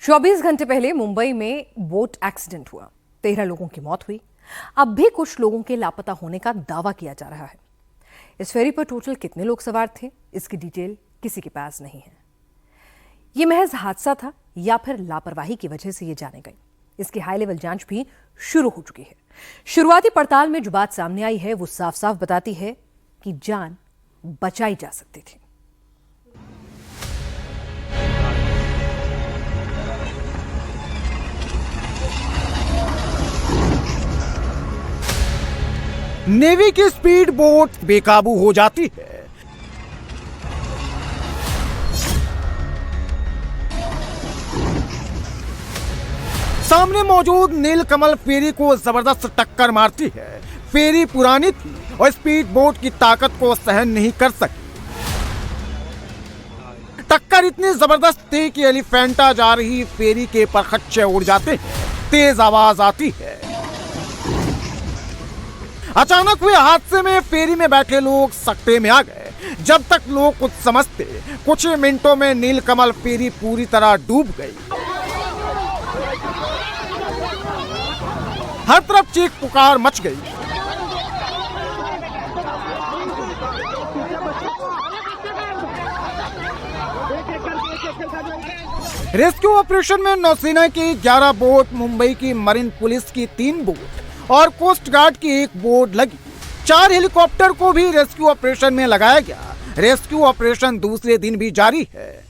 24 घंटे पहले मुंबई में बोट एक्सीडेंट हुआ। 13 लोगों की मौत हुई। अब भी कुछ लोगों के लापता होने का दावा किया जा रहा है। इस फेरी पर टोटल कितने लोग सवार थे, इसकी डिटेल किसी के पास नहीं है। यह महज हादसा था या फिर लापरवाही की वजह से यह जाने गई, इसकी हाई लेवल जांच भी शुरू हो चुकी है। शुरुआती पड़ताल में जो बात सामने आई है वो साफ साफ बताती है कि जान बचाई जा सकती थी। नेवी की स्पीड बोट बेकाबू हो जाती है। सामने मौजूद नीलकमल फेरी को जबरदस्त टक्कर मारती है। फेरी पुरानी थी और स्पीड बोट की ताकत को सहन नहीं कर सकी। टक्कर इतनी जबरदस्त थी कि एलिफेंटा जा रही फेरी के परखच्चे उड़ जाते हैं। तेज आवाज आती है। अचानक हुए हादसे में फेरी में बैठे लोग सकते में आ गए। जब तक लोग कुछ समझते, कुछ ही मिनटों में नीलकमल फेरी पूरी तरह डूब गई। हर तरफ चीख पुकार मच गई। रेस्क्यू ऑपरेशन में नौसेना की 11 बोट, मुंबई की मरीन पुलिस की 3 बोट और कोस्ट गार्ड की 1 बोट लगी। 4 हेलीकॉप्टर को भी रेस्क्यू ऑपरेशन में लगाया गया। रेस्क्यू ऑपरेशन दूसरे दिन भी जारी है।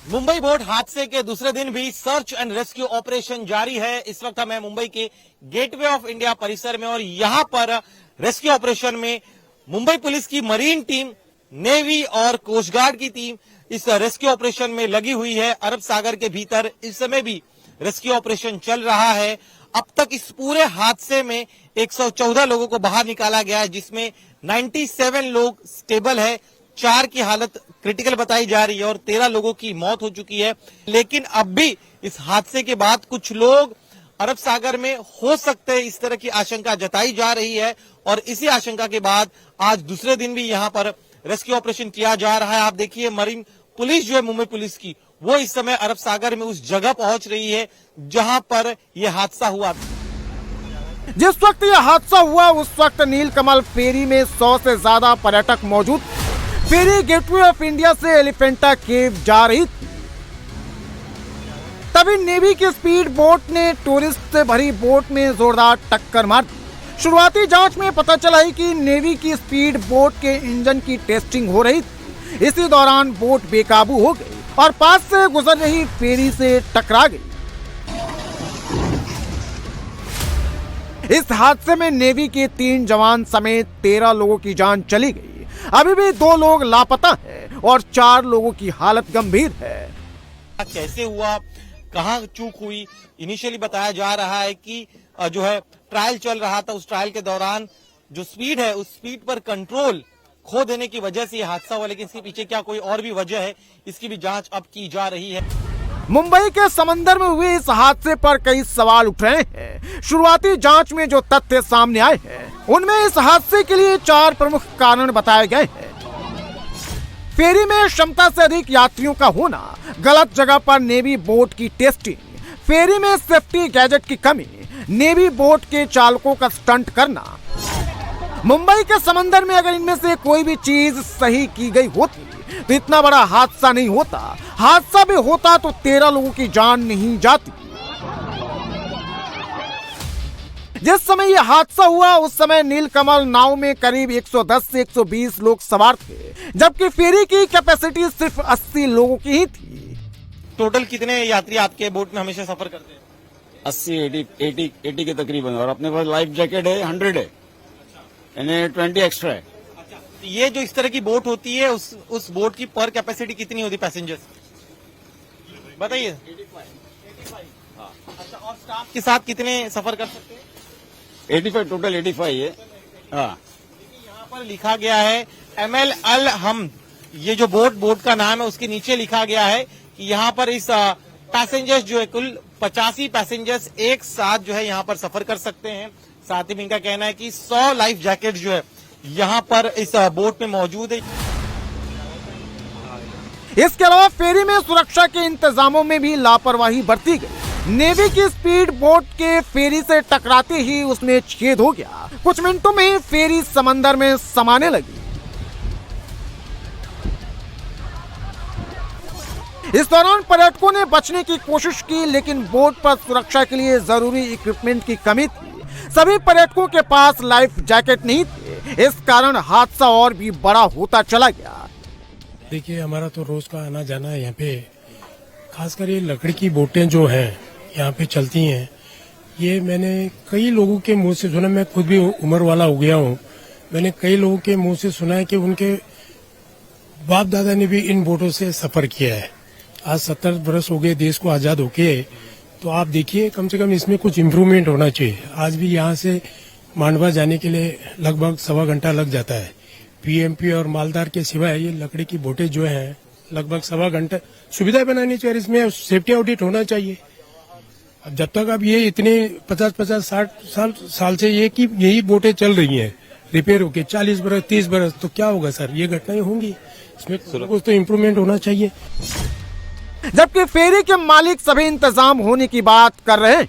मुंबई बोट हादसे के दूसरे दिन भी सर्च एंड रेस्क्यू ऑपरेशन जारी है। इस वक्त मैं मुंबई के गेटवे ऑफ इंडिया परिसर में और यहां पर रेस्क्यू ऑपरेशन में मुंबई पुलिस की मरीन टीम, नेवी और कोस्ट गार्ड की टीम इस रेस्क्यू ऑपरेशन में लगी हुई है। अरब सागर के भीतर इस समय भी रेस्क्यू ऑपरेशन चल रहा है। अब तक इस पूरे हादसे में 114 लोगों को बाहर निकाला गया है, जिसमें 97 लोग स्टेबल है, 4 की हालत क्रिटिकल बताई जा रही है और 13 लोगों की मौत हो चुकी है। लेकिन अब भी इस हादसे के बाद कुछ लोग अरब सागर में हो सकते हैं, इस तरह की आशंका जताई जा रही है। और इसी आशंका के बाद आज दूसरे दिन भी यहाँ पर रेस्क्यू ऑपरेशन किया जा रहा है। आप देखिए, मरीन पुलिस जो है मुंबई पुलिस की, वो इस समय अरब सागर में उस जगह पहुंच रही है जहां पर यह हादसा हुआ। जिस वक्त यह हादसा हुआ उस वक्त नीलकमल फेरी में 100 से ज्यादा पर्यटक मौजूद थे। फेरी गेटवे ऑफ इंडिया से एलिफेंटा केव जा रही थी। तभी नेवी की स्पीड बोट ने टूरिस्ट से भरी बोट में जोरदार टक्कर मार दी। शुरुआती जांच में पता चला कि नेवी की स्पीड बोट के इंजन की टेस्टिंग हो रही थी। इसी दौरान बोट बेकाबू हो गई और पास से गुजर रही फेरी से टकरा गई। इस हादसे में नेवी के 3 जवान समेत 13 लोगों की जान चली गई। अभी भी 2 लोग लापता हैं और 4 लोगों की हालत गंभीर है। कैसे हुआ, कहां चूक हुई, इनिशियली बताया जा रहा है कि जो है ट्रायल चल रहा था। उस ट्रायल के दौरान जो स्पीड है, उस स्पीड पर कंट्रोल खो देने की वजह से यह हादसा हुआ। लेकिन इसके पीछे क्या कोई और भी वजह है, इसकी भी जांच अब की जा रही है। मुंबई के समंदर में हुए इस हादसे पर कई सवाल उठ रहे हैं। शुरुआती जांच में जो तथ्य सामने आए हैं उनमें इस हादसे के लिए 4 प्रमुख कारण बताए गए हैं। फेरी में क्षमता से अधिक यात्रियों का होना, गलत जगह पर नेवी बोट की टेस्टिंग, फेरी में सेफ्टी गैजेट की कमी, नेवी बोट के चालकों का स्टंट करना। मुंबई के समंदर में अगर इनमें से कोई भी चीज सही की गई होती तो इतना बड़ा हादसा नहीं होता। हादसा भी होता तो 13 लोगों की जान नहीं जाती। जिस समय यह हादसा हुआ उस समय नीलकमल नाव में करीब 110 से 120 लोग सवार थे, जबकि फेरी की कैपेसिटी सिर्फ 80 लोगों की ही थी। टोटल कितने यात्री आपके बोट में हमेशा सफर करते हैं? 80 के तकरीबन। और अपने पास लाइफ जैकेट है 100 है, यानी 20 एक्स्ट्रा है। ये जो इस तरह की बोट होती है, उस बोट की पर कैपेसिटी कितनी होती है पैसेंजर्स, बताइए? 85। अच्छा, और स्टाफ के साथ कितने सफर कर सकते हैं? 85, टोटल 85 है। हाँ, यहाँ पर लिखा गया है ML अल हम, ये जो बोट का नाम है उसके नीचे लिखा गया है कि यहाँ पर इस पैसेंजर्स जो है कुल 85 पैसेंजर्स एक साथ जो है यहाँ पर सफर कर सकते हैं। साथ ही इनका कहना है कि 100 लाइफ जैकेट जो है यहाँ पर इस बोट में मौजूद है। इसके अलावा फेरी में सुरक्षा के इंतजामों में भी लापरवाही बरती गई। नेवी की स्पीड बोट के फेरी से टकराते ही उसमें छेद हो गया। कुछ मिनटों में फेरी समंदर में समाने लगी। इस दौरान पर्यटकों ने बचने की कोशिश की, लेकिन बोट पर सुरक्षा के लिए जरूरी इक्विपमेंट की कमी थी। सभी पर्यटकों के पास लाइफ जैकेट नहीं थे। इस कारण हादसा और भी बड़ा होता चला गया। देखिए, हमारा तो रोज का आना जाना है यहाँ पे। खासकर ये लकड़ी की बोटें जो हैं यहाँ पे चलती हैं, ये मैंने कई लोगों के मुंह से सुना। मैं खुद भी उम्र वाला हो गया हूँ। मैंने कई लोगों के मुंह से सुना है कि उनके बाप दादा ने भी इन बोटों से सफर किया है। आज 70 बरस हो गए देश को आजाद होके, तो आप देखिए कम से कम इसमें कुछ इम्प्रूवमेंट होना चाहिए। आज भी यहाँ से मांडवा जाने के लिए लगभग 1.25 घंटा लग जाता है। पीएमपी और मालदार के सिवाय ये लकड़ी की बोटें जो हैं लगभग 1.25 घंटा सुविधा बनानी चाहिए। इसमें सेफ्टी ऑडिट होना चाहिए। अब जब तक अब ये इतने 50-60 साल से यही बोटें चल रही हैं रिपेयर होके 40 बरस 30 बरस, तो क्या होगा सर? ये घटनाएं होंगी। इसमें कुछ तो इम्प्रूवमेंट होना चाहिए। जबकि फेरी के मालिक सभी इंतजाम होने की बात कर रहे हैं,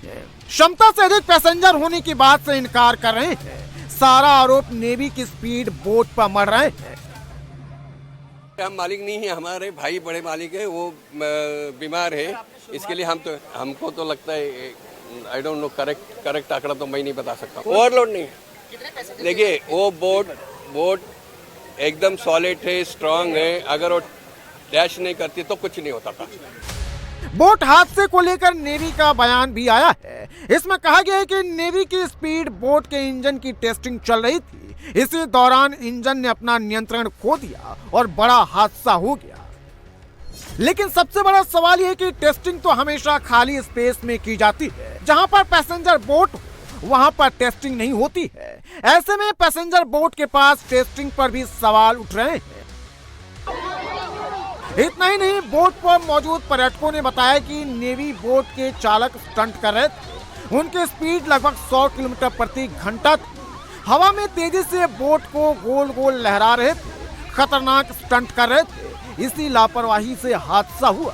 क्षमता से अधिक पैसेंजर होने की बात से इनकार कर रहे हैं। सारा आरोप नेवी की स्पीड बोट पर मर रहे हैं। हम मालिक नहीं है, हमारे भाई बड़े मालिक है, वो बीमार है। इसके लिए हमको तो लगता है, आई डोंट नो करेक्ट आंकड़ा तो मैं नहीं बता सकता। ओवरलोड नहीं है। देखिए, वो बोट एकदम सॉलिड है, स्ट्रांग है। अगर वो डैश नहीं करती तो कुछ नहीं होता था। बोट हादसे को लेकर नेवी का बयान भी आया है। इसमें कहा गया है कि नेवी की स्पीड बोट के इंजन की टेस्टिंग चल रही थी। इसी दौरान इंजन ने अपना नियंत्रण खो दिया और बड़ा हादसा हो गया। लेकिन सबसे बड़ा सवाल यह है कि टेस्टिंग तो हमेशा खाली स्पेस में की जाती है। जहां पर पैसेंजर बोट हो, वहां पर टेस्टिंग नहीं होती है। ऐसे में पैसेंजर बोट के पास टेस्टिंग पर भी सवाल उठ रहे हैं। इतना ही नहीं, बोट पर मौजूद पर्यटकों ने बताया कि नेवी बोट के चालक स्टंट कर रहे थे। उनकी स्पीड लगभग 100 किलोमीटर प्रति घंटा थी। हवा में तेजी से बोट को गोल गोल लहरा रहे थे, खतरनाक स्टंट कर रहे थे। इसी लापरवाही से हादसा हुआ।